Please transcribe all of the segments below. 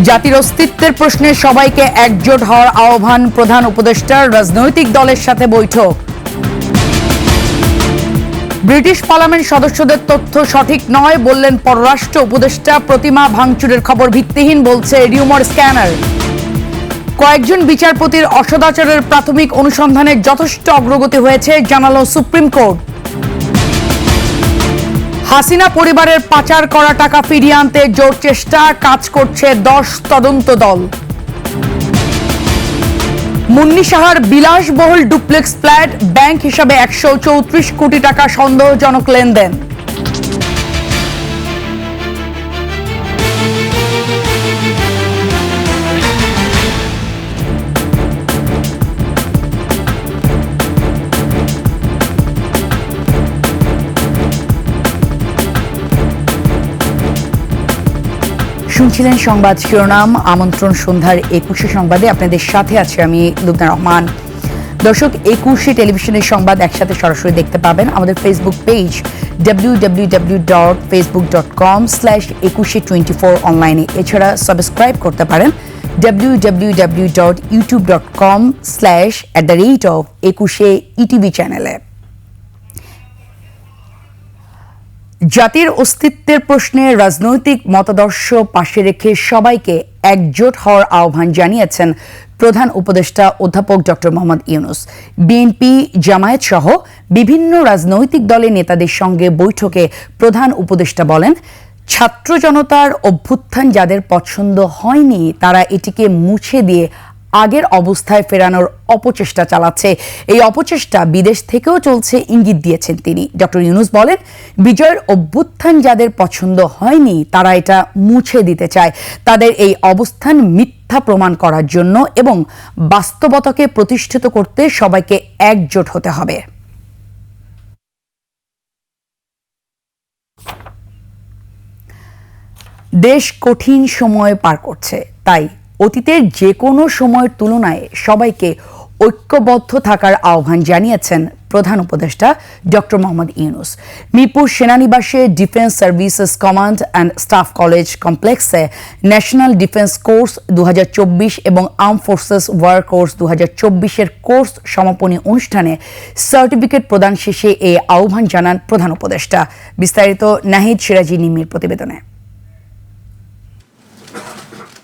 জাতির অস্তিত্বের প্রশ্নে সবাইকে একজোট হওয়ার আহ্বান প্রধান উপদেষ্টার। রাজনৈতিক দলের সাথে বৈঠক। ব্রিটিশ পার্লামেন্ট সদস্যদের তথ্য সঠিক নয় বললেন পররাষ্ট্র উপদেষ্টা। প্রতিমা ভাঙচুরের খবর ভিত্তিহীন বলছে রিউমার স্ক্যানার। কয়েকজন বিচারপতির অসদাচরের প্রাথমিক অনুসন্ধানে যথেষ্ট অগ্রগতি হয়েছে জানালো সুপ্রিম কোর্ট। হাসিনা পরিবারের পাচার করা টাকা ফিরিয়ে আনতে জোর চেষ্টা, কাজ করছে 10 তদন্ত দল। মুন্নি সাহার বিলাসবহুল ডুপ্লেক্স ফ্ল্যাট, ব্যাংক হিসাবে 134 কোটি টাকা সন্দেহজনক লেনদেন। শুনছিলেন সংবাদ শিরোনাম। আমন্ত্রণ সন্ধ্যার 21শে সংবাদে আপনাদের সাথে আছে আমি লুবনা রহমান। দর্শক, 21শে টেলিভিশনের সংবাদ একসাথে সরাসরি দেখতে পাবেন আমাদের ফেসবুক পেজ www.facebook.com/21she24 অনলাইনে। এছাড়া সাবস্ক্রাইব করতে পারেন www.youtube.com/@21sheetv চ্যানেলে। জাতির অস্তিত্বের প্রশ্নে রাজনৈতিক মতাদর্শ পাশে রেখে সবাইকে একজোট হওয়ার আহ্বান জানিয়েছেন প্রধান উপদেষ্টা অধ্যাপক ডক্টর মোহাম্মদ ইউনূস। বিএনপি, জামায়াত সহ বিভিন্ন রাজনৈতিক দলের নেতাদের সঙ্গে বৈঠকে প্রধান উপদেষ্টা বলেন, ছাত্র জনতার অভ্যুত্থান যাদের পছন্দ হয়নি তারা এটিকে মুছে দিয়ে আগের অবস্থায় ফেরানোর অপচেষ্টা চালাচ্ছে। এই অপচেষ্টা বিদেশ থেকেও চলছে ইঙ্গিত দিয়েছেন তিনি। ডক্টর ইউনূস বলেন, বিজয়ের অভ্যুত্থান যাদের পছন্দ হয়নি তারা এটা মুছে দিতে চায়। তাদের এই অবস্থান মিথ্যা প্রমাণ করার জন্য এবং বাস্তবতাকে প্রতিষ্ঠিত করতে সবাইকে একজোট হতে হবে। দেশ কঠিন সময় পার করছে, তাই অতীতের যে কোনো সময়ের তুলনায় সবাইকে ঐক্যবদ্ধ থাকার আহ্বান জানিয়েছেন প্রধান উপদেষ্টা ডক্টর মোহাম্মদ ইউনূস। মিরপুর সেনানিবাসে Defence Services Command and Staff College কমপ্লেক্সে ন্যাশনাল ডিফেন্স কোর্স 2024 এবং আর্ম ফোর্সেস ওয়ার কোর্স 2024-এর কোর্স সমাপনী অনুষ্ঠানে সার্টিফিকেট প্রদান শেষে এই আহ্বান জানান প্রধান উপদেষ্টা। বিস্তারিত নাহিদ সিরাজি নিম্মির প্রতিবেদনে।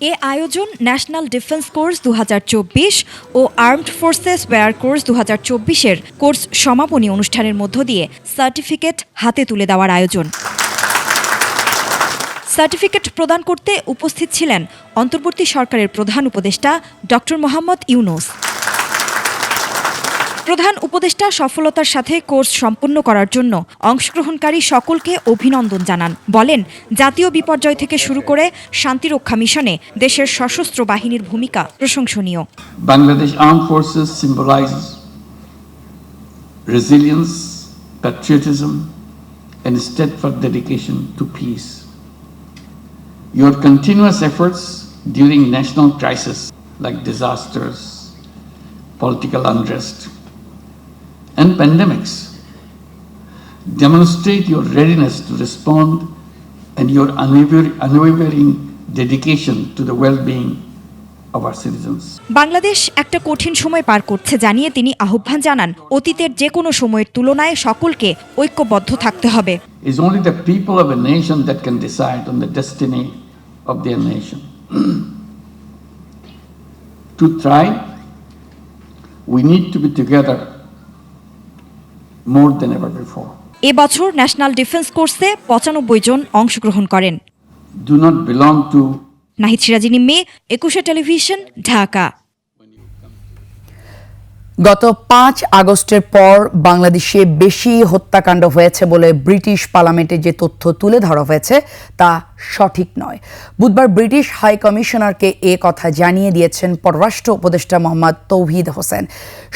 এ আয়োজন ন্যাশনাল ডিফেন্স কোর্স 2024 ও আর্মড ফোর্সেস ওয়্যার কোর্স 2024-এর কোর্স সমাপনী অনুষ্ঠানের মধ্য দিয়ে সার্টিফিকেট হাতে তুলে দেওয়ার আয়োজন। সার্টিফিকেট প্রদান করতে উপস্থিত ছিলেন অন্তর্বর্তী সরকারের প্রধান উপদেষ্টা ডক্টর মোহাম্মদ ইউনূস। প্রধান উপদেষ্টা সফলতার সাথে কোর্স সম্পন্ন করার জন্য অংশগ্রহণকারী সকলকে অভিনন্দন জানান। বলেন, জাতীয় বিপর্যয় থেকে শুরু করে শান্তিরক্ষা মিশনে দেশের সশস্ত্র বাহিনীর ভূমিকা প্রশংসনীয়। Bangladesh Armed Forces symbolizes resilience, patriotism, and steadfast dedication to peace. Your continuous efforts during national crises like disasters, political unrest, and pandemics demonstrate your readiness to respond and your unwavering dedication to the well-being of our citizens. Bangladesh একটা কঠিন সময় পার করছে জানিয়ে তিনি আহ্বান জানান, অতীতের যে কোনো সময়ের তুলনায় সকলকে ঐক্যবদ্ধ থাকতে হবে। It's only the people of a nation that can decide on the destiny of their nation. To thrive, we need to be together more than ever before. এবছর ন্যাশনাল ডিফেন্স কোর্সে 95 জন অংশগ্রহণ করেন। Do not belong to Nahid Siraji Nimmi, 21শে television, Dhaka. গত 5 আগস্টের পর বাংলাদেশে বেশি হত্যাকাণ্ড হয়েছে বলে ব্রিটিশ পার্লামেন্টে যে তথ্য তুলে ধরা হয়েছে তা সঠিক নয়। বুধবার ব্রিটিশ হাই কমিশনারকে এ কথা জানিয়ে দিয়েছেন পররাষ্ট্র উপদেষ্টা মোহাম্মদ তৌহিদ হোসেন।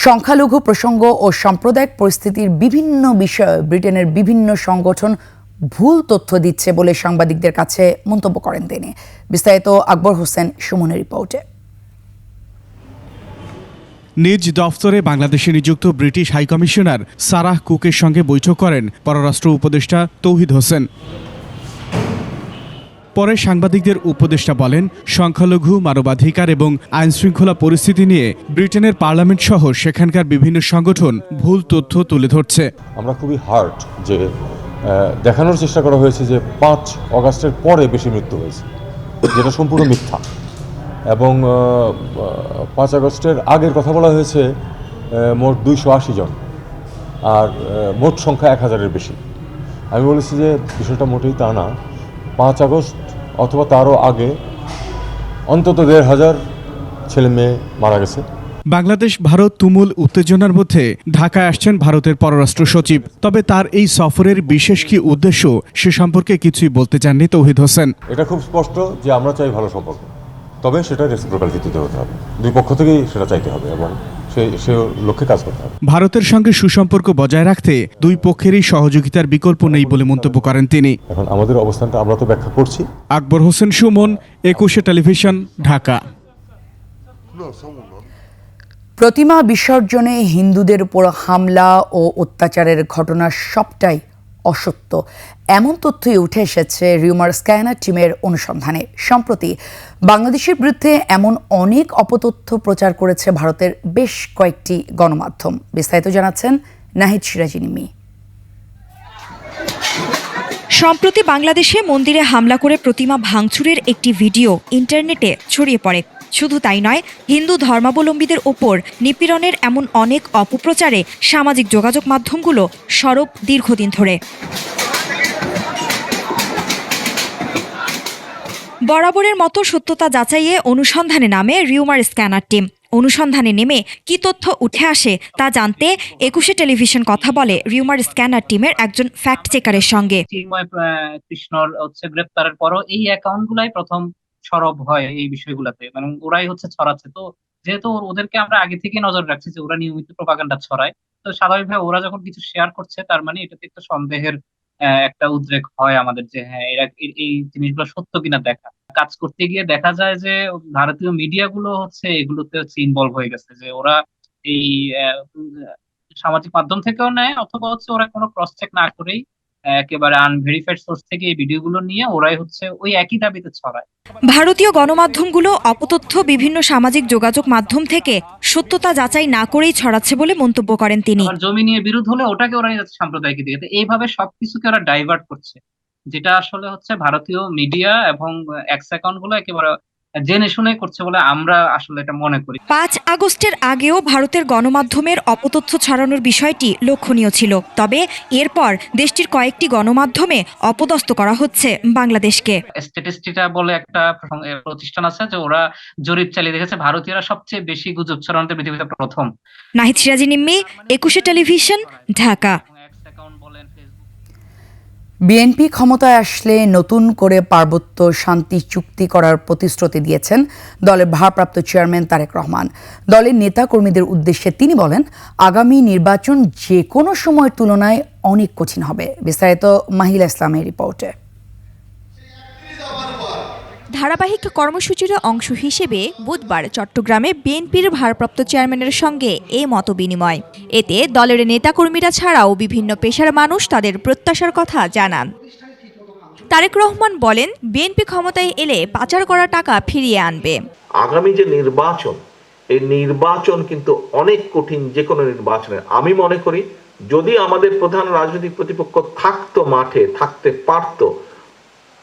সংখ্যালঘু প্রসঙ্গ ও সাম্প্রদায়িক পরিস্থিতির বিভিন্ন বিষয়ে ব্রিটেনের বিভিন্ন সংগঠন ভুল তথ্য দিচ্ছে বলে সাংবাদিকদের কাছে মন্তব্য করেন তিনি। বিস্তারিত আকবর হোসেন সুমনের রিপোর্টে। নিজ দফতরে বাংলাদেশে নিযুক্ত ব্রিটিশ হাইকমিশনার সারাহ কুকের সঙ্গে বৈঠক করেন পররাষ্ট্র উপদেষ্টা তৌহিদ হোসেন। পরে সাংবাদিকদের উপদেষ্টা বলেন, সংখ্যালঘু, মানবাধিকার এবং আইনশৃঙ্খলা পরিস্থিতি নিয়ে ব্রিটেনের পার্লামেন্ট সহ সেখানকার বিভিন্ন সংগঠন ভুল তথ্য তুলে ধরছে। আমরা খুবই হার্ট যে দেখানোর চেষ্টা করা হয়েছে যে 5 অগাস্টের পরে বেশি মৃত্যু হয়েছে, যেটা সম্পূর্ণ মিথ্যা। এবং 5 আগস্টের আগের কথা বলা হয়েছে মোট 280 জন, আর মোট সংখ্যা 1000-এর বেশি। আমি বলেছি যে বিষয়টা মোটেই তা না। 5 আগস্ট অথবা তারও আগে অন্তত 1500 ছেলে মেয়ে মারা গেছে। বাংলাদেশ ভারত তুমুল উত্তেজনার মধ্যে ঢাকায় আসছেন ভারতের পররাষ্ট্র সচিব। তবে তার এই সফরের বিশেষ কি উদ্দেশ্য সে সম্পর্কে কিছুই বলতে চাননি তৌহিদ হোসেন। এটা খুব স্পষ্ট যে আমরা চাই ভালো সম্পর্ক, তবে সেটা রেসিপ্রোকাল ভিত্তিতে হতে হবে, দুই পক্ষ থেকেই সেটা চাইতে হবে এবং সে লক্ষ্যে কাজ করতে হবে। ভারতের সঙ্গে সুসম্পর্ক বজায় রাখতে দুই পক্ষেরই সহযোগিতার বিকল্প নেই বলে মন্তব্য করেন তিনি। এখন আমাদের অবস্থানটা আমরা তো ব্যাখ্যা করছি। আকবর হোসেন সুমন, 21 টেলিভিশন, ঢাকা। প্রতিমা বিসর্জনে হিন্দুদের উপর হামলা ও অত্যাচারের ঘটনা সবটাই অসত্য, এমন তথ্যই উঠে এসেছে রিউমার স্ক্যানার টিমের অনুসন্ধানে। সম্প্রতি বাংলাদেশের বিরুদ্ধে এমন অনেক অপতথ্য প্রচার করেছে ভারতের বেশ কয়েকটি গণমাধ্যম। বিস্তারিত জানাচ্ছেন নাহিদ সিরাজি নিমি। সম্প্রতি বাংলাদেশে মন্দিরে হামলা করে প্রতিমা ভাঙচুরের একটি ভিডিও ইন্টারনেটে ছড়িয়ে পড়ে। শুধু তাই নয়, হিন্দু ধর্মাবলম্বীদের ওপর নিপীড়নের এমন অনেক অপপ্রচারে সামাজিক যোগাযোগ মাধ্যমগুলো সরব দীর্ঘদিন ধরে। বরাবরের মতো সত্যতা যাচাইয়ে অনুসন্ধানে নামে রিউমার স্ক্যানার টিম। অনুসন্ধানে নেমে কি তথ্য উঠে আসে তা জানতে 21 টেলিভিশন কথা বলে রিউমার স্ক্যানার টিমের একজন ফ্যাক্ট চেকারের সঙ্গে। চিন্ময় কৃষ্ণর গ্রেপ্তারের পরও এই অ্যাকাউন্টগুলাই প্রথম সরব হয় এই বিষয়গুলোতে, মানে ওরাই ছড়াচ্ছে। তো যেহেতু ওদেরকে আমরা আগে থেকে নজর রাখছি যে ওরা নিয়মিত প্রপাগান্ডা ছড়ায়, তো স্বাভাবিকভাবে ওরা যখন কিছু শেয়ার করছে তার মানে এটাতে একটা সন্দেহের একটা উদ্রেক হয় আমাদের, যে হ্যাঁ এরা এই জিনিসগুলো সত্য কিনা দেখা। কাজ করতে গিয়ে দেখা যায় যে ভারতীয় মিডিয়া গুলো এগুলোতে ইনভলভ হয়ে গেছে, যে ওরা এই সামাজিক মাধ্যম থেকেও নেয়, অথবা ওরা কোনো ক্রস চেক না করেই একেবারে আনভেরিফাইড সোর্স থেকে এই ভিডিওগুলো নিয়ে ওরাই ওই একই দাবিতে ছড়ায়। ভারতীয় গণমাধ্যমগুলো অপতথ্য বিভিন্ন সামাজিক যোগাযোগ মাধ্যম থেকে সত্যতা যাচাই না করেই ছড়াচ্ছে বলে মন্তব্য করেন তিনি। জমি নিয়ে বিরোধ হলে ওটাকে ওরা সাম্প্রদায়িক দিকে, এইভাবে সবকিছুকে ওরা ডাইভার্ট করছে, যেটা আসলে ভারতীয় মিডিয়া এবং এক্স অ্যাকাউন্ট গুলো একেবারে জেনে শুনে করছে বলে আমরা আসলে এটা মনে করি। 5 আগস্টের আগেও ভারতের গণমাধ্যমের অপতথ্য ছড়ানোর বিষয়টি লক্ষণীয় ছিল। তবে এরপর দেশটির কয়েকটি গণমাধ্যমে অপদস্থ করা হচ্ছে বাংলাদেশকে। স্ট্যাটিস্টিকা বলে একটা প্রতিষ্ঠান আছে, যে ওরা জরিপ চালিয়ে দেখেছে ভারতীয়রা সবচেয়ে বেশি গুজব ছড়ানোতে পৃথিবীতে প্রথম। নাহিদ সিরাজি নিম্মি, 21 টেলিভিশন, ঢাকা। বিএনপি ক্ষমতায় আসলে নতুন করে পার্বত্য শান্তি চুক্তি করার প্রতিশ্রুতি দিয়েছেন দলের ভারপ্রাপ্ত চেয়ারম্যান তারেক রহমান। দলের নেতাকর্মীদের উদ্দেশ্যে তিনি বলেন, আগামী নির্বাচন যে কোনো সময়ের তুলনায় অনেক কঠিন হবে। বিস্তারিত মাহিলা ইসলামের রিপোর্টে। ধারাবাহিক কর্মসূচির অংশ হিসেবে বুধবার চট্টগ্রামে বিএনপির ভারপ্রাপ্ত চেয়ারম্যানের সঙ্গে এ মতবিনিময়। এতে দলের নেতাকর্মীরা ছাড়াও বিভিন্ন পেশার মানুষ তাদের প্রত্যাশার কথা জানান। তারেক রহমান বলেন, বিএনপি ক্ষমতায় এলে পাচার করা টাকা ফিরিয়ে আনবে। আগামী যে নির্বাচন, এই নির্বাচন কিন্তু অনেক কঠিন। যে কোনো নির্বাচনের আমি মনে করি যদি আমাদের প্রধান রাজনৈতিক প্রতিপক্ষ থাকতো, মাঠে থাকতে পারতো,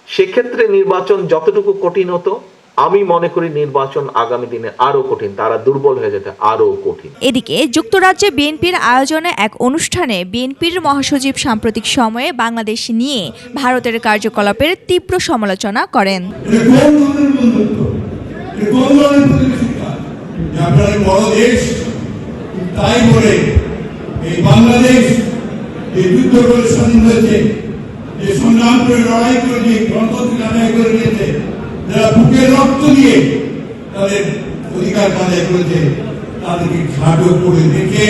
সেক্ষেত্রে নির্বাচন যতটুকু কঠিন হতো, আমি মনে করি নির্বাচন আগামী দিনে আরো কঠিন, তারা দুর্বল হয়ে যেতে আরো কঠিন। এদিকে যুক্তরাজ্যে বিএনপির আয়োজনে এক অনুষ্ঠানে বিএনপির মহাসচিব সাম্প্রতিক সময়ে বাংলাদেশ নিয়ে ভারতের কার্যকলাপের তীব্র সমালোচনা করেন। যে সংগ্রাম করে লড়াই করে দিয়ে গণতন্ত্র আদায় করে নিয়েছে, যারা বুকের রক্ত দিয়ে তাদের অধিকার আদায় করেছে, তাদেরকে ঘাটো করে দেখে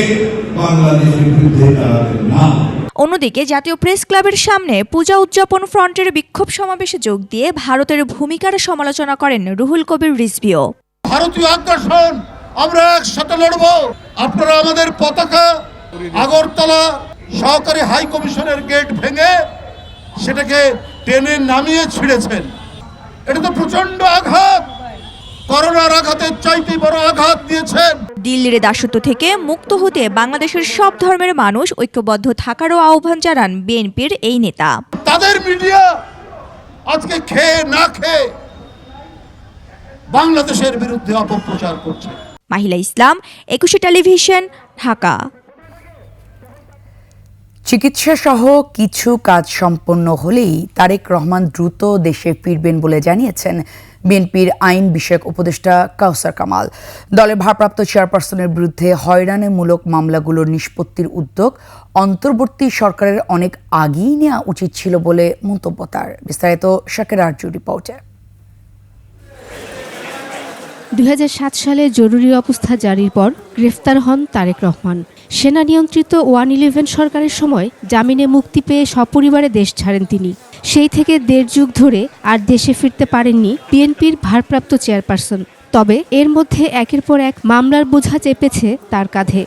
বাংলাদেশের বিরুদ্ধে দাঁড়াবেন না। অন্যদিকে জাতীয় প্রেস ক্লাবের সামনে পূজা উদযাপন ফ্রন্টের বিক্ষোভ সমাবেশে যোগ দিয়ে ভারতের ভূমিকার সমালোচনা করেন রুহুল কবির রিজভীও। ভারতীয় আগ্রাসন আমরা একসাথে লড়ব। আপনারা আমাদের পতাকা আগরতলা সহকারী হাই কমিশনের গেট ভেঙে সেটাকে টেনে নামিয়ে ছিঁড়েছেন। এটা তো প্রচন্ড আঘাত, করোনার আঘাতের চাইতে বড় আঘাত দিয়েছেন। দিল্লির দাসত্ব থেকে মুক্ত হতে বাংলাদেশের সব ধর্মের মানুষ ঐক্যবদ্ধ থাকারও আহ্বান জানান বিএনপির এই নেতা। তাদের মিডিয়া আজকে খেয়ে না খেয়ে বাংলাদেশের বিরুদ্ধে অপপ্রচার করছে। মাহিলা ইসলাম, 21 টেলিভিশন, ঢাকা। চিকিৎসা সহ কিছু কাজ সম্পন্ন হলেই তারেক রহমান দ্রুত দেশে ফিরবেন বলে জানিয়েছেন বিএনপির আইন বিষয়ক উপদেষ্টা কাউসার কামাল। দলের ভারপ্রাপ্ত চেয়ারপারসনের বিরুদ্ধে হয়রানিমূলক মামলাগুলোর নিষ্পত্তির উদ্যোগ অন্তর্বর্তী সরকারের অনেক আগেই নেওয়া উচিত ছিল বলে মন্তব্য তার। বিস্তারিত শাকের আরজু রিপোর্টে। 2007 সালে জরুরি অবস্থা জারির পর গ্রেফতার হন তারেক রহমান। সেনা নিয়ন্ত্রিত 111 সরকারের সময় জামিনে মুক্তি পেয়ে সপরিবারে দেশ ছাড়েন তিনি। সেই থেকে 1.5 যুগ ধরে আর দেশে ফিরতে পারেননি বিএনপির ভারপ্রাপ্ত চেয়ারপারসন। তবে এর মধ্যে একের পর এক মামলার বোঝা চেপেছে তার কাঁধে।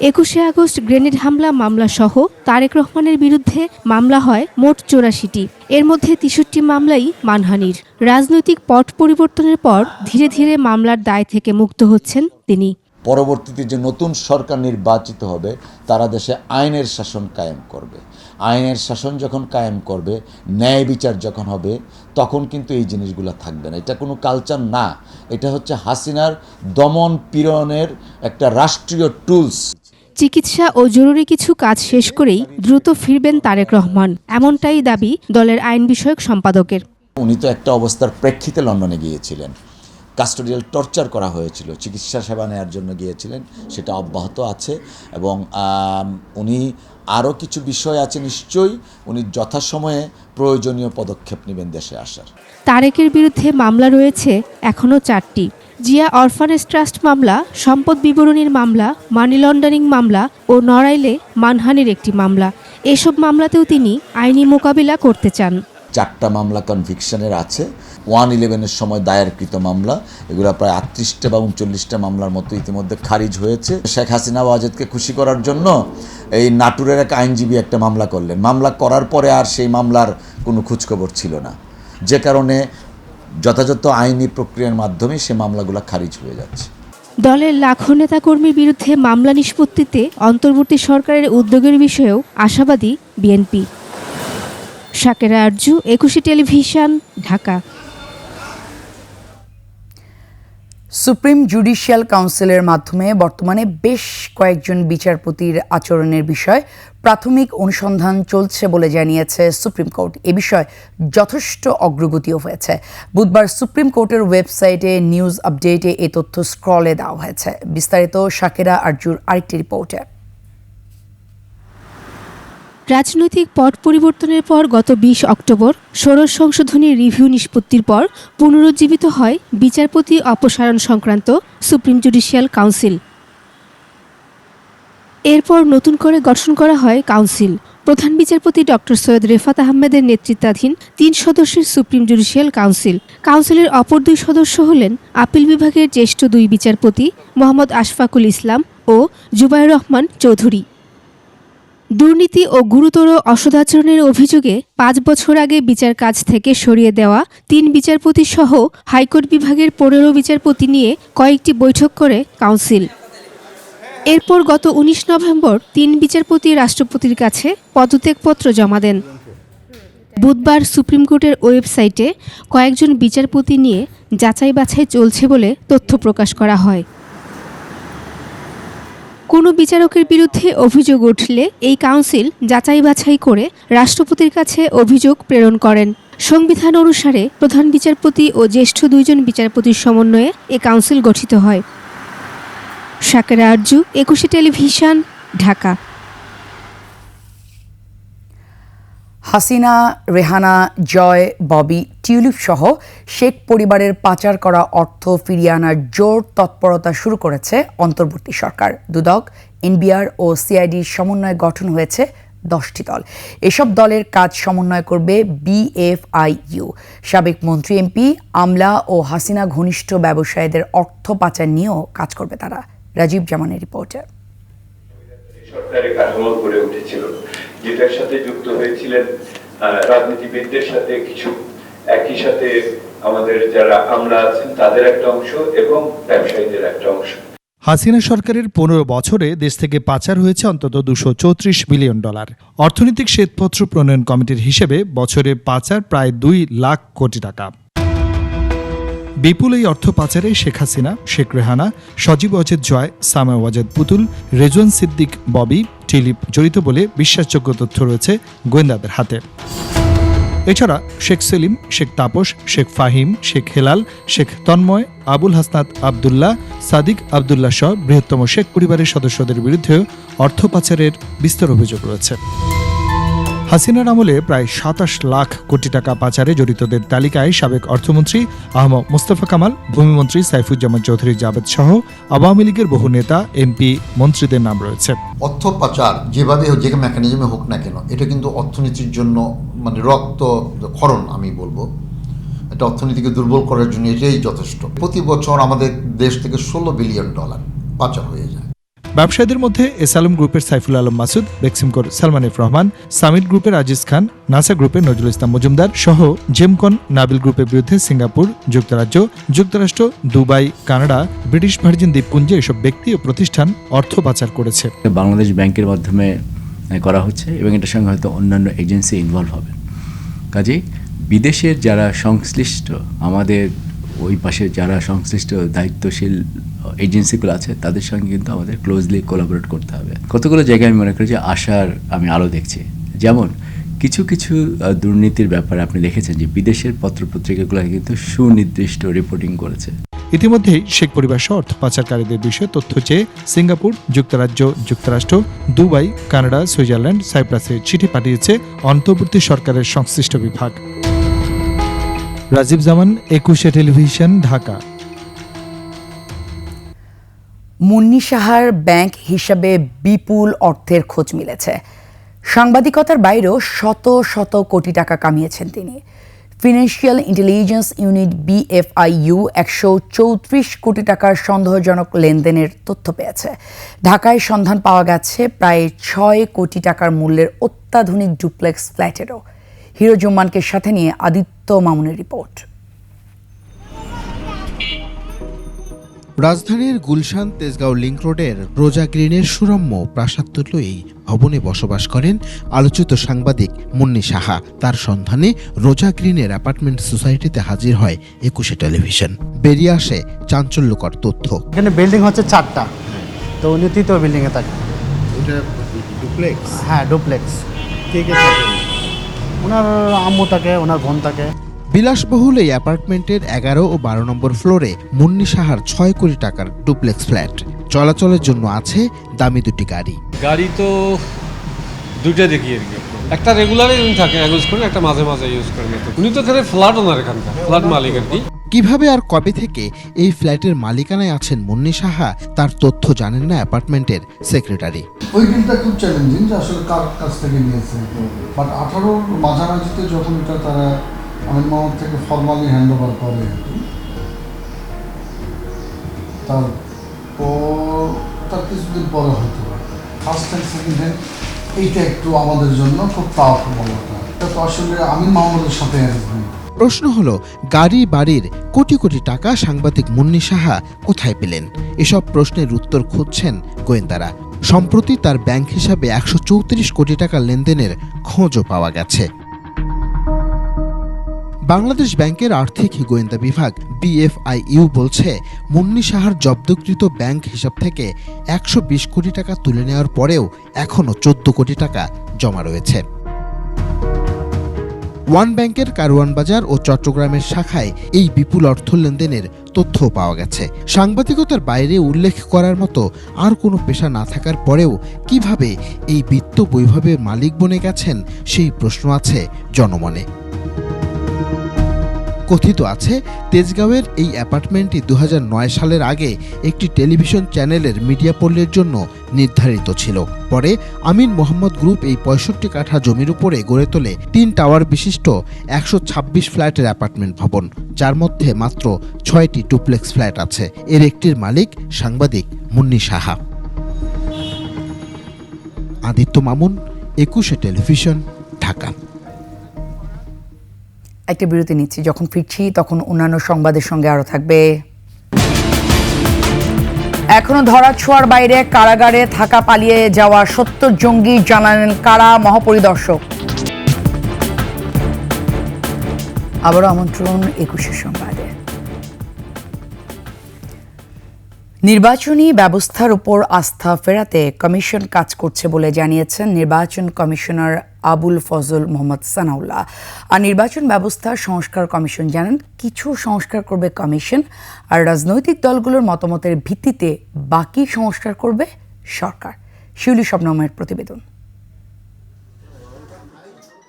21শে আগস্ট গ্রেনেড হামলা মামলা সহ তারেক রহমানের বিরুদ্ধে মামলা হয় মোট 84টি। এর মধ্যে 63 মামলাই মানহানির। রাজনৈতিক পট পরিবর্তনের পর ধীরে ধীরে মামলার দায় থেকে মুক্ত হচ্ছেন তিনি। পরবর্তীতে যে নতুন সরকার নির্বাচিত হবে তারা দেশে আইনের শাসন কায়েম করবে। আইনের শাসন যখন কায়েম করবে, ন্যায় বিচার যখন হবে, তখন কিন্তু এই জিনিসগুলো থাকবে না। এটা কোনো কালচার না, এটা হচ্ছে হাসিনার দমন পীড়নের একটা রাষ্ট্রীয় টুলস। চিকিৎসা ও জরুরি কিছু কাজ শেষ করেই দ্রুত ফিরবেন তারেক রহমান, এমনটাই দাবি দলের আইন বিষয়ক সম্পাদকের। উনি তো একটা অবস্থার প্রেক্ষিতে লন্ডনে গিয়েছিলেন, কাস্টোডিয়াল টর্চার করা হয়েছিল, চিকিৎসা সেবা নেওয়ার জন্য গিয়েছিলেন, সেটা অব্যাহত আছে। এবং উনি আরও কিছু বিষয় আছে, নিশ্চয়ই উনি যথাসময়ে প্রয়োজনীয় পদক্ষেপ নেবেন দেশে আসার। তারেকের বিরুদ্ধে মামলা রয়েছে এখনও 4টি। জিয়া অরফানেজ ট্রাস্ট মামলা, সম্পদ বিবরণীর মামলা, মানি লন্ডারিং মামলা ও নড়াইলে মানহানির একটি মামলা। এসব মামলাতেও তিনি আইনি মোকাবিলা করতে চান। 4টা মামলা কনভিকশনের আছে। 111-এর সময় দায়েরকৃত মামলা, এগুলো প্রায় 38টা বা 39টা মামলার মতো ইতিমধ্যে খারিজ হয়েছে। শেখ হাসিনা ওয়াজেদকে খুশি করার জন্য এই নাটুরের এক আইনজীবী একটা মামলা করলেন। মামলা করার পরে আর সেই মামলার কোনো খোঁজখবর ছিল না, যে কারণে যথাযথ আইনি প্রক্রিয়ার মাধ্যমে সে মামলাগুলো খারিজ হয়ে যাচ্ছে। দলের লাখো নেতাকর্মীর বিরুদ্ধে মামলা নিষ্পত্তিতে অন্তর্বর্তী সরকারের উদ্যোগের বিষয়েও আশাবাদী BNP. Shakera Arju, 21 television, Dhaka. Supreme judicial কাউন্সিলের মাধ্যমে বর্তমানে বেশ কয়েকজন বিচারপতির আচরণের বিষয়ে প্রাথমিক অনুসন্ধান চলছে বলে জানিয়েছে সুপ্রিম কোর্ট। এ বিষয়ে যথেষ্ট অগ্রগতিও হয়েছে। বুধবার সুপ্রিম কোর্টের ওয়েবসাইটে নিউজ আপডেটে এ তথ্য স্ক্রলে দেওয়া হয়েছে। বিস্তারিত শাকেরা আরজুর আরেকটি রিপোর্টে। রাজনৈতিক পট পরিবর্তনের পর গত 20 অক্টোবর ষোড়শ সংশোধনী রিভিউ নিষ্পত্তির পর পুনরুজ্জীবিত হয় বিচারপতি অপসারণ সংক্রান্ত সুপ্রিম জুডিশিয়াল কাউন্সিল। এরপর নতুন করে গঠন করা হয় কাউন্সিল। প্রধান বিচারপতি ডক্টর সৈয়দ রেফাত আহমেদের নেতৃত্বাধীন 3 সদস্যের সুপ্রিম জুডিশিয়াল কাউন্সিল। কাউন্সিলের অপর 2 সদস্য হলেন আপিল বিভাগের জ্যেষ্ঠ 2 বিচারপতি মোহাম্মদ আশফাকুল ইসলাম ও জুবাইর রহমান চৌধুরী। দুর্নীতি ও গুরুতর অসদাচরণের অভিযোগে 5 বছর আগে বিচার কাজ থেকে সরিয়ে দেওয়া 3 বিচারপতি সহ হাইকোর্ট বিভাগের 15 বিচারপতি নিয়ে কয়েকটি বৈঠক করে কাউন্সিল। এরপর গত 19 নভেম্বর 3 বিচারপতি রাষ্ট্রপতির কাছে পদত্যাগপত্র জমা দেন। বুধবার সুপ্রিম কোর্টের ওয়েবসাইটে কয়েকজন বিচারপতি নিয়ে যাচাই বাছাই চলছে বলে তথ্য প্রকাশ করা হয়। কোনো বিচারকের বিরুদ্ধে অভিযোগ উঠলে এই কাউন্সিল যাচাই বাছাই করে রাষ্ট্রপতির কাছে অভিযোগ প্রেরণ করেন। সংবিধান অনুসারে প্রধান বিচারপতি ও জ্যেষ্ঠ 2 জন বিচারপতির সমন্বয়ে এ কাউন্সিল গঠিত হয়। শাকেরা আরজু, 21 টেলিভিশন, ঢাকা। হাসিনা, রেহানা, জয়, ববি, টিউলিপ সহ শেখ পরিবারের পাচার করা অর্থ ফিরিয়ে আনার জোর তৎপরতা শুরু করেছে অন্তর্বর্তী সরকার। দুদক, এনবিআর ও সিআইডির সমন্বয়ে গঠন হয়েছে 10টি দল। এসব দলের কাজ সমন্বয় করবে বিএফআইইউ। সাবেক মন্ত্রী, এমপি, আমলা ও হাসিনা ঘনিষ্ঠ ব্যবসায়ীদের অর্থ পাচার নিয়েও কাজ করবে তারা। রাজীব জামানের রিপোর্টে। সরকারি কাঠামো গড়ে উঠেছিল, যেটার সাথে যুক্ত হয়েছিলেন রাজনীতিবিদদের সাথে কিছু, একই সাথে আমাদের যারা আমলা আছেন তাদের একটা অংশ এবং ব্যবসায়ীদের একটা অংশ। হাসিনা সরকারের 15 বছরে দেশ থেকে পাচার হয়েছে অন্তত $234 বিলিয়ন। অর্থনৈতিক শ্বেতপত্র প্রণয়ন কমিটির হিসেবে বছরে পাচার প্রায় 2 লাখ কোটি টাকা। বিপুল এই অর্থ পাচারে শেখ হাসিনা, শেখ রেহানা, সজীব ওয়াজেদ জয়, সামা ওয়াজেদ পুতুল, রেজওয়ান সিদ্দিক ববি, টিলিপ জড়িত বলে বিশ্বাসযোগ্য তথ্য রয়েছে গোয়েন্দাদের হাতে। এছাড়া শেখ সেলিম, শেখ তাপস, শেখ ফাহিম, শেখ হেলাল, শেখ তন্ময়, আবুল হাসনাত আবদুল্লাহ, সাদিক আবদুল্লাহ সহ বৃহত্তম শেখ পরিবারের সদস্যদের বিরুদ্ধেও অর্থ পাচারের বিস্তর অভিযোগ রয়েছে। হাসিনার আমলে প্রায় 27 লাখ কোটি টাকা পাচারে জড়িতদের তালিকায় সাবেক অর্থমন্ত্রী আহমদ মোস্তফা কামাল, ভূমিমন্ত্রী সাইফুজ্জামান চৌধুরী জাবেদ সহ আওয়ামী লীগের বহু নেতা, এমপি, মন্ত্রীদের নাম রয়েছে। অর্থ পাচার যেভাবে যে মেকানিজমে হোক না কেন, এটা কিন্তু অর্থনীতির জন্য মানে রক্ত ক্ষরণ আমি বলবো। এটা অর্থনীতিকে দুর্বল করার জন্য এটাই যথেষ্ট। প্রতি বছর আমাদের দেশ থেকে $16 বিলিয়ন পাচার হয়ে যায়। ব্যবসায়ীদের মধ্যে এসালম গ্রুপের সাইফুল আলম মাসুদ, বেক্সিমকোর সালমান এফ রহমান, সামিট গ্রুপের আজিজ খান, নাসা গ্রুপের নজরুল ইসলাম মজুমদার সহ জেমকন নাবিল গ্রুপের বিরুদ্ধে সিঙ্গাপুর, যুক্তরাষ্ট্র, দুবাই, কানাডা, ব্রিটিশ ভার্জিন দ্বীপপুঞ্জে এসব ব্যক্তি ও প্রতিষ্ঠান অর্থ পাচার করেছে। বাংলাদেশ ব্যাংকের মাধ্যমে করা হচ্ছে এবং এটার সঙ্গে হয়তো অন্যান্য এজেন্সি ইনভলভ হবে। কাজেই বিদেশের যারা সংশ্লিষ্ট, আমাদের ওই পাশে যারা সংশ্লিষ্ট দায়িত্বশীল এজেন্সিগুলো আছে তাদের সঙ্গে কিন্তু আমাদের ক্লোজলি কোলাবোরেট করতে হবে। কতগুলো জায়গায় আমি মনে করি যে আশার আমি আলো দেখছি। যেমন কিছু দুর্নীতির ব্যাপারে আপনি দেখেছেন যে বিদেশের পত্রপত্রিকাগুলো কিন্তু সুনির্দিষ্ট রিপোর্টিং করেছে। ইতিমধ্যেই শেখ পরিবার সহ অর্থ পাচারকারীদের বিষয়ে তথ্য চেয়ে সিঙ্গাপুর, যুক্তরাষ্ট্র, দুবাই, কানাডা, সুইজারল্যান্ড, সাইপ্রাসে চিঠি পাঠিয়েছে অন্তর্বর্তী সরকারের সংশ্লিষ্ট বিভাগ। রাজীব জামান, 21 টেলিভিশন, ঢাকা। মুন্নি সাহার ব্যাংক হিসাবে বিপুল অর্থের খোঁজ মিলেছে। সাংবাদিকতার বাইরেও শত কোটি টাকা কামিয়েছেন তিনি। ফিনান্সিয়াল ইন্টেলিজেন্স ইউনিট BFIU 134 কোটি টাকার সন্দেহজনক লেনদেনের তথ্য পেয়েছে। ঢাকায় সন্ধান পাওয়া গেছে প্রায় 6 কোটি টাকার মূল্যের অত্যাধুনিক ডুপ্লেক্স ফ্ল্যাটেরও। হিরো জুম্মানকে সাথে নিয়ে আদিত্য মামুনের রিপোর্ট। রাজধানীর গুলশান তেজগাঁও লিংক রোডের রোজা গ্রিনের সুরম্য প্রাসাদতুল্য এই ভবনে বসবাস করেন আলোচিত সাংবাদিক মুন্নি সাহা। তার সন্ধানে রোজা গ্রিনের অ্যাপার্টমেন্ট সোসাইটিতে হাজির হয় 21 টেলিভিশন। বেরিয়ে আসে চাঞ্চল্যকর তথ্য। এখানে বিল্ডিং হচ্ছে 4টা, তো উনি 3য় বিল্ডিংয়ে থাকে। এটা ডুপ্লেক্স? হ্যাঁ, ডুপ্লেক্স। কে থাকে? ওনার আম্মু থাকে, ওনার বোন থাকে। বিলাসবহুল এই অ্যাপার্টমেন্টের 11 ও 12 নম্বর ফ্লোরে মুন্নি সাহার 6 কোটি টাকার ডুপ্লেক্স ফ্ল্যাট। চলাচলের জন্য আছে দামি 2টি গাড়ি তো 2টা দেখি আর কি। একটা রেগুলার উনি থাকে ইউজ করেন, একটা মাঝে মাঝে ইউজ করেন। উনি তো এখানে ফ্ল্যাট ওনার, এখানকার ফ্ল্যাট মালিক আর কি। কিভাবে আর কবে থেকে এই ফ্ল্যাটের মালিকানায় আছেন মুন্নি সাহা তার তথ্য জানেন না অ্যাপার্টমেন্টের সেক্রেটারি। ওই দিনটা খুব চ্যালেঞ্জিং যে আসলে কার কাছ থেকে নিয়েছে, বাট 18-র মাঝামাঝিতে যখন এটা তারা আমিন মোহাম্মদ থেকে ফর্মালি হ্যান্ড ওভার করে, তার কিছুদিন পরে হয়তো ফার্স্ট হ্যান্ড সেকেন্ড হ্যান্ড এইটা একটু আমাদের জন্য খুব পাওয়ারফুল বলাটা। এটা তো আসলে আমিন মোহাম্মদের সাথে অ্যারেঞ্জমেন্ট। প্রশ্ন হলো, গাড়ি বাড়ির কোটি টাকা সাংবাদিক মুন্নি সাহা কোথায় পেলেন? এসব প্রশ্নের উত্তর খুঁজছেন গোয়েন্দারা। সম্প্রতি তার ব্যাংক হিসাবে 134 কোটি টাকা লেনদেনের খোঁজও পাওয়া গেছে। বাংলাদেশ ব্যাংকের আর্থিক গোয়েন্দা বিভাগ BFIU বলছে, মুন্নি সাহার জব্দকৃত ব্যাংক হিসাব থেকে 120 কোটি টাকা তুলে নেওয়ার পরেও এখনও 14 কোটি টাকা জমা রয়েছে। ওয়ান ব্যাংকের কারওয়ান বাজার ও চট্টগ্রামের শাখায় এই বিপুল অর্থ লেনদেনের তথ্য পাওয়া গেছে। সাংবাদিকতার বাইরে উল্লেখ করার মতো আর কোনো পেশা না থাকার পরেও কিভাবে এই বিত্ত বৈভবের মালিক বনে গেছেন সেই প্রশ্ন আছে জনমনে। কথিত আছে, তেজগাঁওয়ের এই অ্যাপার্টমেন্টটি 2009 সালের আগে একটি টেলিভিশন চ্যানেলের মিডিয়া পোলের জন্য নির্ধারিত ছিল। পরে আমিন মোহাম্মদ গ্রুপ এই 65 কাঠা জমির উপরে গড়ে তোলে 3 টাওয়ার বিশিষ্ট 126 ফ্ল্যাটের অ্যাপার্টমেন্ট ভবন, যার মধ্যে মাত্র 6টি ডুপ্লেক্স ফ্ল্যাট আছে। এর একটির মালিক সাংবাদিক মুন্নি সাহা। আদিত্য মামুন, 21 টেলিভিশন, ঢাকা। একটা বিরতি নিচ্ছি, যখন ফিরছি তখন অন্যান্য সংবাদের সঙ্গে আরও থাকবে। এখনো ধরাছোঁয়ার বাইরে কারাগারে থাকা পালিয়ে যাওয়া ৭০ জঙ্গি, জানালেন কারা মহাপরিদর্শক। আবারও আমন্ত্রণ ২১ সংবাদে। নির্বাচনী ব্যবস্থার উপর আস্থা ফেরাতে কমিশন কাজ করছে বলে জানিয়েছেন নির্বাচন কমিশনার আবুল ফজল মোহাম্মদ সানাউল্লাহ। আর নির্বাচন ব্যবস্থা সংস্কার কমিশন জানান কিছু সংস্কার করবে কমিশন, আর রাজনৈতিক দলগুলোর মতামতের ভিত্তিতে বাকি সংস্কার করবে সরকার। শিউলি শবনমের প্রতিবেদন।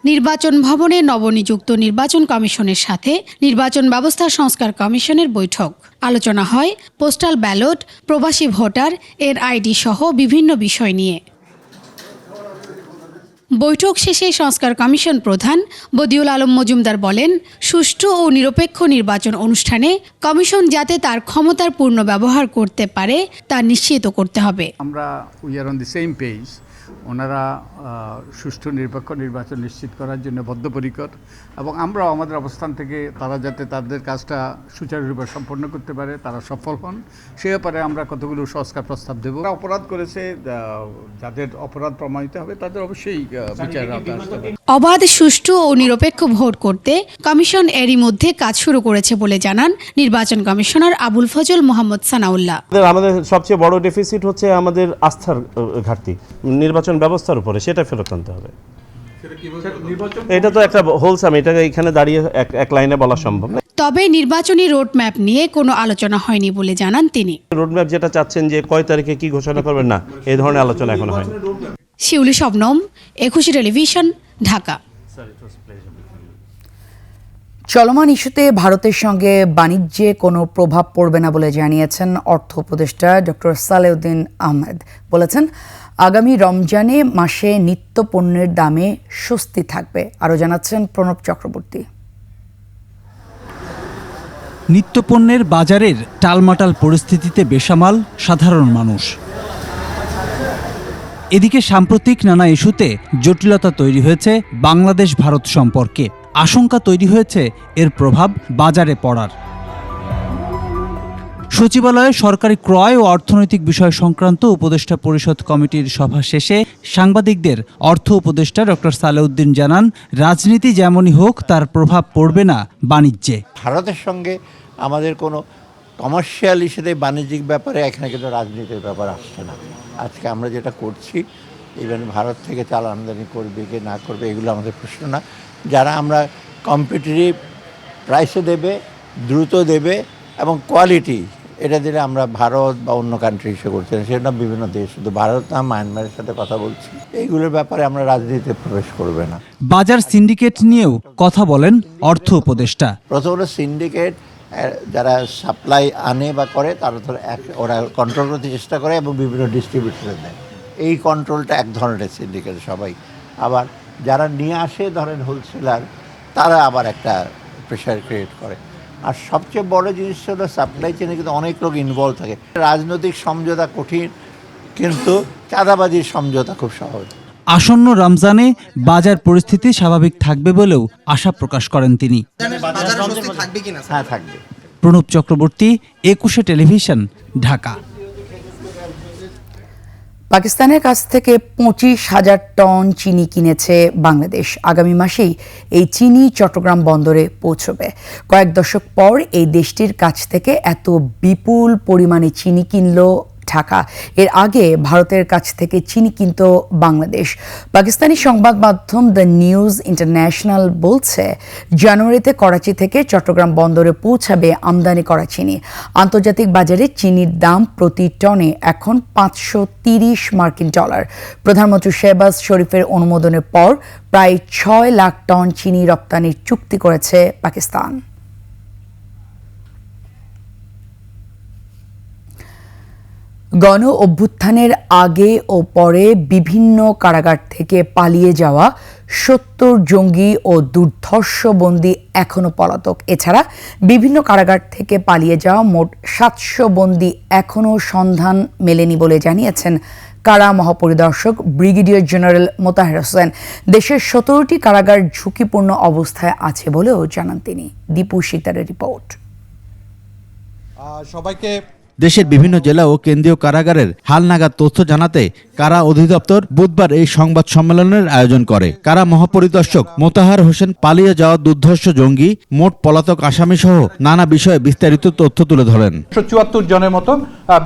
নির্বাচন ভবনে নবনিযুক্ত নির্বাচন কমিশনের সাথে নির্বাচন ব্যবস্থা সংস্কার কমিশনের বৈঠক। আলোচনা হয় পোস্টাল ব্যালট, প্রবাসী ভোটার, এনআইডি সহ বিভিন্ন বিষয় নিয়ে। বৈঠক শেষে সংস্কার কমিশন প্রধান বদিউল আলম মজুমদার বলেন, সুষ্ঠু ও নিরপেক্ষ নির্বাচন অনুষ্ঠানে কমিশন যাতে তার ক্ষমতার পূর্ণ ব্যবহার করতে পারে তা নিশ্চিত করতে হবে। আমরা we are on the same page. ওনারা সুষ্ঠু নিরপেক্ষ নির্বাচন নিশ্চিত করার জন্য বদ্ধপরিকর, এবং আমরাও আমাদের অবস্থান থেকে তারা যাতে তাদের কাজটা সুচারুরূপে সম্পন্ন করতে পারে, তারা সফল হন, সে ব্যাপারে আমরা কতগুলো সংস্কার প্রস্তাব দেব। অপরাধ করেছে, যাদের অপরাধ প্রমাণিত হবে তাদের অবশ্যই বিচারের আওতায় আসতে হবে। অবাধ, সুষ্ঠু ও নিরপেক্ষ ভোট করতে কমিশন এরই মধ্যে কাজ শুরু করেছে বলে জানান নির্বাচন কমিশনার আবুল ফজল মোহাম্মদ সানাউল্লাহ। আমাদের সবচেয়ে বড় ডেফিসিট হচ্ছে আমাদের আস্থার ঘাটতি নির্বাচন ব্যবস্থার উপরে, সেটা ফেরত আনতে হবে। এটা তো একটা হোলসাম, এটা এখানে দাঁড়িয়ে এক লাইনে বলা সম্ভব না। তবে নির্বাচনী রোডম্যাপ নিয়ে কোনো আলোচনা হয়নি বলে জানান তিনি। রোডম্যাপ যেটা চাচ্ছেন যে কয় তারিখে কি ঘোষণা করবেন, না এই ধরনের আলোচনা এখনো হয়নি। শিউলি শবনম, ২১ টেলিভিশন, ঢাকা। চলমান ইস্যুতে ভারতের সঙ্গে বাণিজ্যে কোনো প্রভাব পড়বে না বলে জানিয়েছেন অর্থ উপদেষ্টা ডক্টর সালেউদ্দিন আহমেদ। বলেছেন, আগামী রমজানে মাসে নিত্য পণ্যের দামে স্বস্তি থাকবে। আরও জানাচ্ছেন প্রণব চক্রবর্তী। নিত্যপণ্যের বাজারের টালমাটাল পরিস্থিতিতে বেসামাল সাধারণ মানুষ। এদিকে সাম্প্রতিক নানা ইস্যুতে জটিলতা তৈরি হয়েছে বাংলাদেশ ভারত সম্পর্কে। আশঙ্কা তৈরি হয়েছে এর প্রভাব বাজারে পড়ার। সচিবালয়ে সরকারি ক্রয় ও অর্থনৈতিক বিষয় সংক্রান্ত উপদেষ্টা পরিষদ কমিটির সভা শেষে সাংবাদিকদের অর্থ উপদেষ্টা ডক্টর সালেউদ্দিন জানান, রাজনীতি যেমনই হোক তার প্রভাব পড়বে না বাণিজ্যে। ভারতের সঙ্গে আমাদের কোনো কমার্শিয়াল ইস্যুতে, বাণিজ্যিক ব্যাপারে এখানে কিন্তু রাজনীতির ব্যাপার আসছে না। আজকে আমরা যেটা করছি, ইভেন ভারত থেকে চাল আমদানি করবে কি না করবে এগুলো আমাদের প্রশ্ন না। যারা আমরা কম্পিটিটিভ প্রাইসে দেবে, দ্রুত দেবে এবং কোয়ালিটি, এটা দিলে আমরা ভারত বা অন্য কান্ট্রি হিসেবে করছি না, সেটা বিভিন্ন দেশ, শুধু ভারত না, মায়ানমারের সাথে কথা বলছি। এইগুলোর ব্যাপারে আমরা রাজনীতিতে প্রবেশ করবে না। বাজার সিন্ডিকেট নিয়েও কথা বলেন অর্থ উপদেষ্টা। প্রথমত সিন্ডিকেট যারা সাপ্লাই আনে বা করে তারা ধর ওরা কন্ট্রোল করতে চেষ্টা করে এবং বিভিন্ন ডিস্ট্রিবিউটরে দেয়। এই কন্ট্রোলটা এক ধরনের সিন্ডিকেট সবাই। আবার যারা নিয়ে আসে ধরেন হোলসেলার, তারা আবার একটা প্রেশার ক্রিয়েট করে। আর সবচেয়ে বড় জিনিস হলো সাপ্লাই চেনে কিন্তু অনেক লোক ইনভলভ থাকে। রাজনৈতিক সমঝোতা কঠিন, কিন্তু চাঁদাবাজির সমঝোতা খুব সহজ। আসন্ন রমজানে বাজার পরিস্থিতি স্বাভাবিক থাকবে বলেও আশা প্রকাশ করেন তিনি। হ্যাঁ, থাকবে। প্রণব চক্রবর্তী, ২১ টেলিভিশন, ঢাকা। পাকিস্তানের কাছ থেকে ২৫,০০০ টন চিনি কিনেছে বাংলাদেশ। আগামী মাসেই এই চিনি চট্টগ্রাম বন্দরে পৌঁছবে। কয়েক দশক পর এই দেশটির কাছ থেকে এত বিপুল পরিমাণে চিনি কিনল ঢাকা। এর আগে ভারতের কাছ থেকে চিনি কিনত বাংলাদেশ। পাকিস্তানি সংবাদ মাধ্যম দ্য নিউজ ইন্টারন্যাশনাল বলছে, জানুয়ারিতে করাচি থেকে চট্টগ্রাম বন্দরে পৌঁছাবে আমদানি করা চিনি। আন্তর্জাতিক বাজারে চিনির দাম প্রতি টনে এখন $৫৩০ মার্কিন। প্রধানমন্ত্রী শেহবাজ শরীফের অনুমোদনের পর প্রায় ৬ লাখ টন চিনি রপ্তানির চুক্তি করেছে পাকিস্তান। গণ অভ্যুত্থানের আগে ও পরে বিভিন্ন কারাগার থেকে পালিয়ে যাওয়া ৭০ জঙ্গি ও দুর্ধর্ষ বন্দী এখনও পলাতক। এছাড়া বিভিন্ন কারাগার থেকে পালিয়ে যাওয়া মোট ৭০০ বন্দী এখনও সন্ধান মেলেনি বলে জানিয়েছেন কারা মহাপরিদর্শক ব্রিগেডিয়ার জেনারেল মোতাহের হোসেন। দেশের 17টি কারাগার ঝুঁকিপূর্ণ অবস্থায় আছে বলেও জানান তিনি। দীপু শিকদারের রিপোর্ট। সবাইকে দেশের বিভিন্ন জেলা ও কেন্দ্রীয় কারাগারের হালনাগাদ তথ্য জানাতে কারা অধিদপ্তর বুধবার এই সংবাদ সম্মেলনের আয়োজন করে। কারা মহাপরিদর্শক মোতাহার হোসেন পালিয়ে যাওয়া দুর্ধর্ষ জঙ্গি, মোট পলাতক আসামি সহ নানা বিষয়ে বিস্তারিত তথ্য তুলে ধরেন। 174 জনের মতো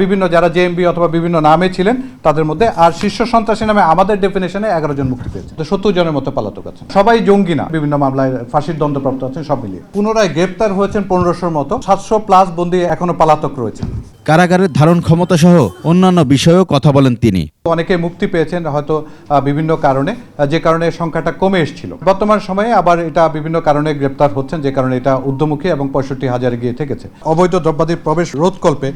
বিভিন্ন যারা জেএমবি অথবা বিভিন্ন নামে ছিলেন তাদের মধ্যে, আর শীর্ষ সন্ত্রাসী নামে আমাদের ডেফিনেশনে 11 জন মুক্তি পেয়েছে। তো 70 জনের মতো পলাতক আছেন, সবাই জঙ্গি না, বিভিন্ন মামলায় ফাঁসির দণ্ডপ্রাপ্ত আছেন সব মিলিয়ে। পুনরায় গ্রেপ্তার হয়েছেন 1500 মতো, 700+ বন্দী এখনো পলাতক রয়েছে। কারাগারের ধারণ ক্ষমতা সহ অন্যান্য বিষয়েও কথা বলেন তিনি। অনেকে মুক্তি পেয়েছেন হয়তো বিভিন্ন কারণে, যে কারণে সংখ্যাটা কমে এসেছিল। বর্তমান সময়ে আবার এটা বিভিন্ন কারণে গ্রেপ্তার হচ্ছেন, যে কারণে এটা ঊর্ধ্বমুখী এবং 65,000 গিয়ে ঠেকেছে। অবৈধ দ্রব্যাদির প্রবেশ রোধকল্পে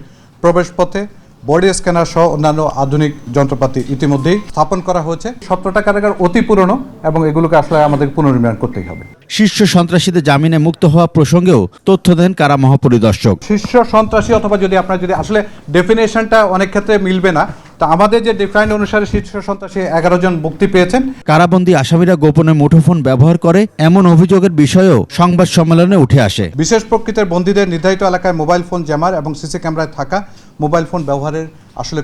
প্রবেশ পথে বডি স্ক্যানার সহ অন্যান্য আধুনিক যন্ত্রপাতি ইতিমধ্যেই স্থাপন করা হয়েছে। 17টা কারাগার অতি পুরনো এবং এগুলোকে আসলে আমাদের পুনর্নির্মাণ করতেই হবে। শীর্ষ সন্ত্রাসীদের জামিনে মুক্ত হওয়া প্রসঙ্গেও তথ্য দেন কারা মহাপরিদর্শক। শীর্ষ সন্ত্রাসী অথবা যদি আপনার যদি আসলে ডেফিনেশনটা অনেক ক্ষেত্রে মিলবে না, তা আমাদের যে ডিফাইন্ড অনুসারে শীর্ষ সন্ত্রাসী 11 জন মুক্তি পেয়েছেন। কারাবন্দী আসামিরা গোপনে মুঠোফোন ব্যবহার করে এমন অভিযোগের বিষয়েও সংবাদ সম্মেলনে উঠে আসে। বিশেষ প্রকৃতির বন্দীদের নির্ধারিত এলাকায় মোবাইল ফোন জ্যামার এবং সিসি ক্যামেরায় থাকা মোবাইল ফোন ব্যবহারের আসলে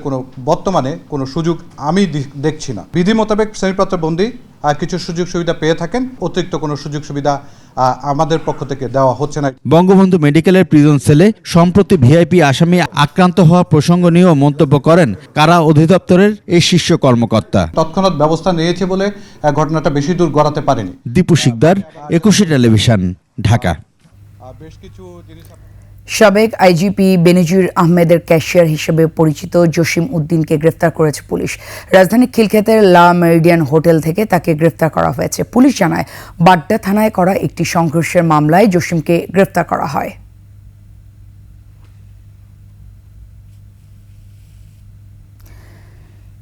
বর্তমানে কোনো সুযোগ আমি দেখছি না। বিধি মোতাবেক শ্রেণীপ্রাপ্ত বন্দী কিছু সুযোগ সুবিধা পেয়ে থাকেন, অতিরিক্ত কোনো সুযোগ সুবিধা আমাদের পক্ষ থেকে দেওয়া হচ্ছে না। বঙ্গবন্ধু মেডিকেলের প্রিজন সেলে সম্প্রতি ভিআইপি আসামি আক্রান্ত হওয়ার প্রসঙ্গ নিয়েও মন্তব্য করেন কারা অধিদপ্তরের এই শীর্ষ কর্মকর্তা। তৎক্ষণাৎ ব্যবস্থা নিয়েছে বলে ঘটনাটা বেশি দূর গড়াতে পারেনি। দীপু শিকদার, 21 টেলিভিশন, ঢাকা। বেশ কিছু জিনিস সাবেক আইজিপি বেনজির আহমেদের ক্যাশিয়ার হিসেবে পরিচিত জসিম উদ্দিনকে গ্রেফতার করেছে পুলিশ। রাজধানী খিলক্ষেতের লা মেরিডিয়ান হোটেল থেকে তাকে গ্রেফতার করা হয়েছে। পুলিশ জানায়, বাড্ডা থানায় করা একটি সংঘর্ষের মামলায় জসিমকে গ্রেফতার করা হয়।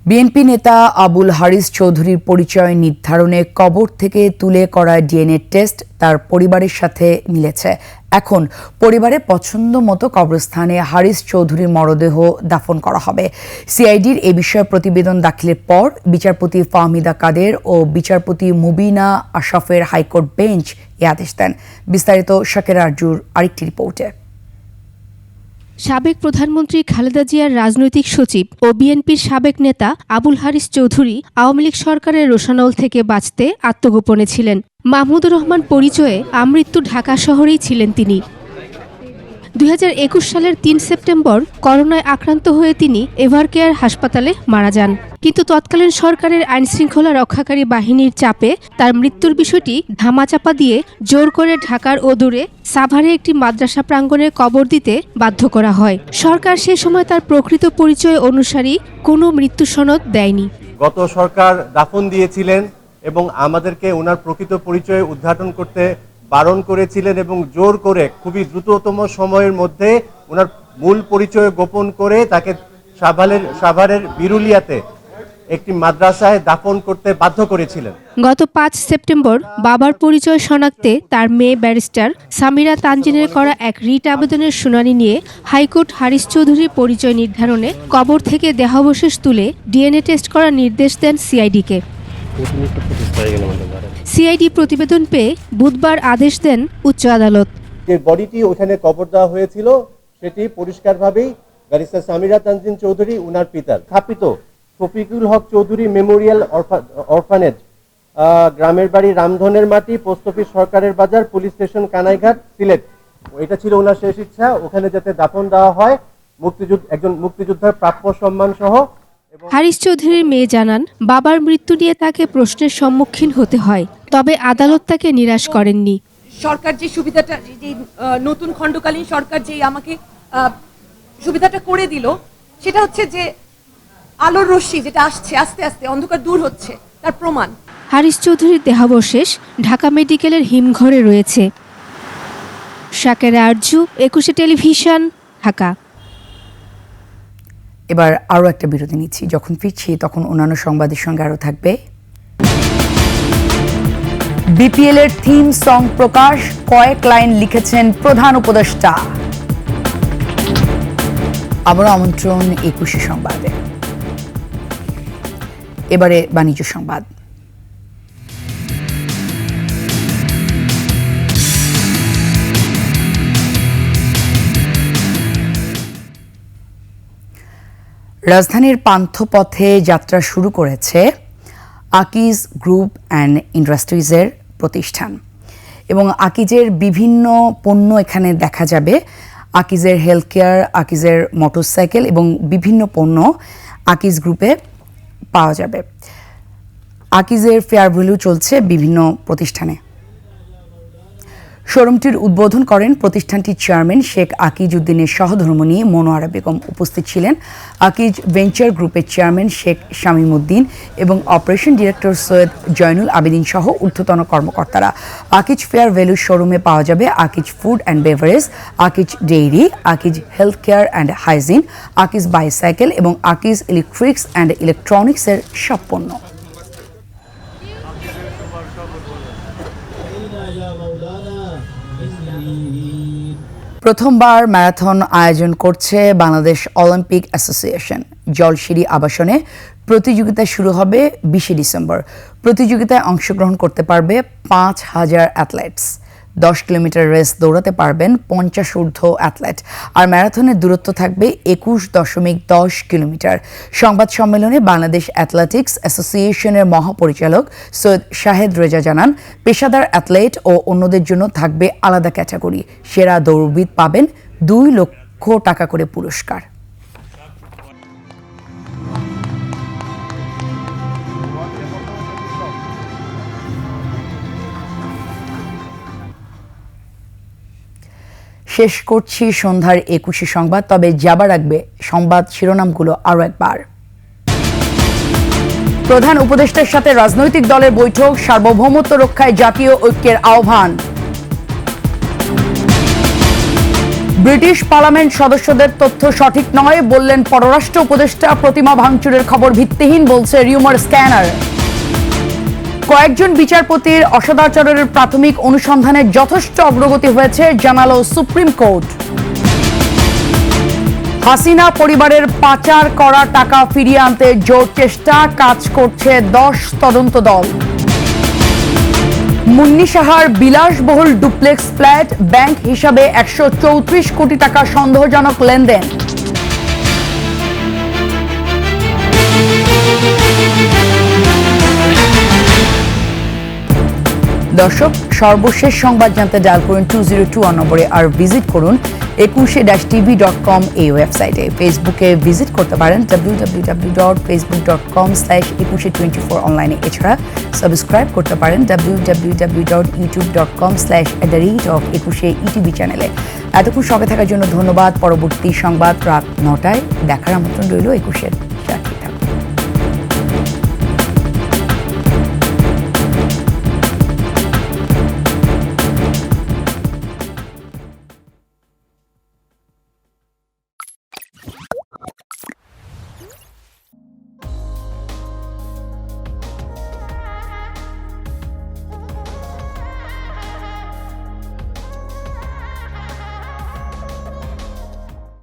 বিএনপি নেতা আবুল হারিস চৌধুরীর পরিচয় নির্ধারণে কবর থেকে তুলে করা ডিএনএ টেস্ট তার পরিবারের সাথে মিলেছে। এখন পরিবারের পছন্দ মতো কবরস্থানে হারিস চৌধুরীর মরদেহ দাফন করা হবে। সিআইডির এ বিষয়ে প্রতিবেদন দাখিলের পর বিচারপতি ফাহমিদা কাদের ও বিচারপতি মুবিনা আশরাফের হাইকোর্ট বেঞ্চ এ আদেশ দেন। বিস্তারিত শাকের আরজুর আরেকটি রিপোর্টে। সাবেক প্রধানমন্ত্রী খালেদা জিয়ার রাজনৈতিক সচিব ও বিএনপির সাবেক নেতা আবুল হারিস চৌধুরী আওয়ামী লীগ সরকারের রোষানল থেকে বাঁচতে আত্মগোপনে ছিলেন। মাহমুদুর রহমান পরিচয়ে আমৃত্যু ঢাকা শহরেই ছিলেন তিনি। 2021 সালের 3 সেপ্টেম্বর করোনায় আক্রান্ত হয়ে তিনি এভারকেয়ার হাসপাতালে মারা যান। কিন্তু তৎকালীন সরকারের আইনশৃঙ্খলা রক্ষাকারী বাহিনীর চাপে তার মৃত্যুর বিষয়টি ধামাচাপা দিয়ে জোর করে ঢাকার অদূরে সাভারে একটি মাদ্রাসা প্রাঙ্গণে কবর দিতে বাধ্য করা হয়। সরকার সে সময় তার প্রকৃত পরিচয় অনুসারী কোনো মৃত্যু সনদ দেয়নি। গত সরকার দাফন দিয়েছিলেন এবং আমাদেরকে ওনার প্রকৃত পরিচয় উদ্ঘাটন করতে বারণ করেছিলেন এবং জোর করে খুবই দ্রুততম সময়ের মধ্যে ওনার মূল পরিচয় গোপন করে তাকে সাভারের বিরুলিয়াতে একটি মাদ্রাসায় দাফন করতে বাধ্য করেছিলেন। গত 5 সেপ্টেম্বর বাবার পরিচয় শনাক্তে তার মেয়ে ব্যারিস্টার সামিরা তানজিনের করা এক রিট আবেদনের শুনানি নিয়ে হাইকোর্ট হারিস চৌধুরীর পরিচয় নির্ধারণে কবর থেকে দেহাবশেষ তুলে ডিএনএ টেস্ট করার নির্দেশ দেন সিআইডিকে। সিআইডি প্রতিবেদন পেয়ে বুধবার আদেশ দেন উচ্চ আদালত। যে বডিটি ওখানে কবর দেওয়া হয়েছিল সেটি পরিষ্কারভাবেই ব্যারিস্টার সামিরা তানজিন চৌধুরী উনার পিতার স্থাপিত শফিকুল হক চৌধুরী মেমোরিয়াল অরফানেজ, গ্রামের বাড়ি রামধনের মাটি, পোস্ট অফিস সরকারের বাজার, পুলিশ স্টেশন কানাইঘাট, সিলেট। এটা ছিল ওনার শেষ ইচ্ছা, ওখানে যাতে দাফন দেওয়া হয় একজন মুক্তিযোদ্ধার প্রাপ্য সম্মান সহ। হারিস চৌধুরীর মেয়ে জানান, বাবার মৃত্যু নিয়ে তাকে প্রশ্নের সম্মুখীন হতে হয়, তবে আদালত তাকে নিরাশ করেননি। সরকার যে সুবিধাটা, যে নতুন খণ্ডকালীন সরকার যে আমাকে সুবিধাটা করে দিল, সেটা হচ্ছে যে আলোর রশ্মি যেটা আসছে আস্তে আস্তে, অন্ধকার দূর হচ্ছে, তার প্রমাণ। হারিস চৌধুরীর দেহাবশেষ ঢাকা মেডিকেলের হিমঘরে রয়েছে। শাকের আরজু, 21 টেলিভিশন, ঢাকা। এবার আরও একটা বিরতি নিচ্ছি। যখন ফিরছি তখন অন্যান্য সংবাদের সঙ্গে আরও থাকবে। বিপিএল এর থিম সং প্রকাশ, কয়েক লাইন লিখেছেন প্রধান উপদেষ্টা। আবারও আমন্ত্রণ 21 সংবাদে। এবারে বাণিজ্য সংবাদ। রাজধানীর পান্থপথে যাত্রা শুরু করেছে আকিজ গ্রুপ অ্যান্ড ইন্ডাস্ট্রিজের প্রতিষ্ঠান এবং আকিজের বিভিন্ন পণ্য এখানে দেখা যাবে। আকিজের হেলথ কেয়ার, আকিজের মোটরসাইকেল এবং বিভিন্ন পণ্য আকিজ গ্রুপে পাওয়া যাবে। আকিজের ফেয়ার ভ্যালু চলছে বিভিন্ন প্রতিষ্ঠানে। শোরুমটির উদ্বোধন করেন প্রতিষ্ঠানটির চেয়ারম্যান শেখ আকিজ উদ্দিনের সহধর্মিণী মনোয়ারা বেগম। উপস্থিত ছিলেন আকিজ ভেঞ্চার গ্রুপের চেয়ারম্যান শেখ শামীম উদ্দিন এবং অপারেশন ডিরেক্টর সৈয়দ জয়নুল আবেদিন সহ ঊর্ধ্বতন কর্মকর্তারা। আকিজ ফেয়ার ভ্যালু শোরুমে পাওয়া যাবে Akij food and beverage, Akij dairy, Akij health care and hygiene, Akij bicycle এবং আকিজ ইলেকট্রিক্স অ্যান্ড ইলেকট্রনিক্সের সব পণ্য। প্রথমবার ম্যারাথন আয়োজন করছে বাংলাদেশ অলিম্পিক অ্যাসোসিয়েশন। জলশিরি আবাসনে প্রতিযোগিতা শুরু হবে 20 ডিসেম্বর। প্রতিযোগিতায় অংশগ্রহণ করতে পারবে 5,000 অ্যাথলেটস। 10 কিলোমিটার রেস দৌড়াতে পারবেন 50 ঊর্ধ্ব অ্যাথলেট। আর ম্যারাথনের দূরত্ব থাকবে 21.10 কিলোমিটার। সংবাদ সম্মেলনে বাংলাদেশ অ্যাথলেটিক্স অ্যাসোসিয়েশনের মহাপরিচালক সৈয়দ শাহেদ রেজা জানান, পেশাদার অ্যাথলেট ও অন্যদের জন্য থাকবে আলাদা ক্যাটাগরি। সেরা দৌড়বিদ পাবেন 2 লক্ষ টাকা করে পুরস্কার। শেষ করছি সন্ধ্যার 21 সংবাদ, তবে যাবার আগে সংবাদ শিরোনামগুলো আরও একবার। প্রধান উপদেষ্টার সাথে রাজনৈতিক দলের বৈঠক, সার্বভৌমত্ব রক্ষায় জাতীয় ঐক্যের আহ্বান। ব্রিটিশ পার্লামেন্ট সদস্যদের তথ্য সঠিক নয় বললেন পররাষ্ট্র উপদেষ্টা। প্রতিমা ভাঙচুরের খবর ভিত্তিহীন বলছে রিউমার স্ক্যানার। কয়েকজন বিচারপতির অসদাচরণের প্রাথমিক অনুসন্ধানে যথেষ্ট অগ্রগতি হয়েছে জানালো সুপ্রিম কোর্ট। হাসিনা পরিবারের পাচার করা টাকা ফিরিয়ে আনতে জোর চেষ্টা, কাজ করছে 10 তদন্ত দল। মুন্নি সাহার বিলাসবহুল ডুপ্লেক্স ফ্ল্যাট, ব্যাংক হিসাবে 134 কোটি টাকা সন্দেহজনক লেনদেন। দর্শক, সর্বশেষ সংবাদ জানতে ডায়াল করুন 2021 নম্বরে আর ভিজিট করুন 21-tv.com এই ওয়েবসাইটে। ফেসবুকে ভিজিট করতে পারেন www.facebook.com/2124 অনলাইনে। এছাড়া সাবস্ক্রাইব করতে পারেন www.youtube.com/@21etv চ্যানেলে। এতক্ষণ সঙ্গে থাকার জন্য ধন্যবাদ। পরবর্তী সংবাদ রাত 9টায় দেখার আমন্ত্রণ রইল 21-এর।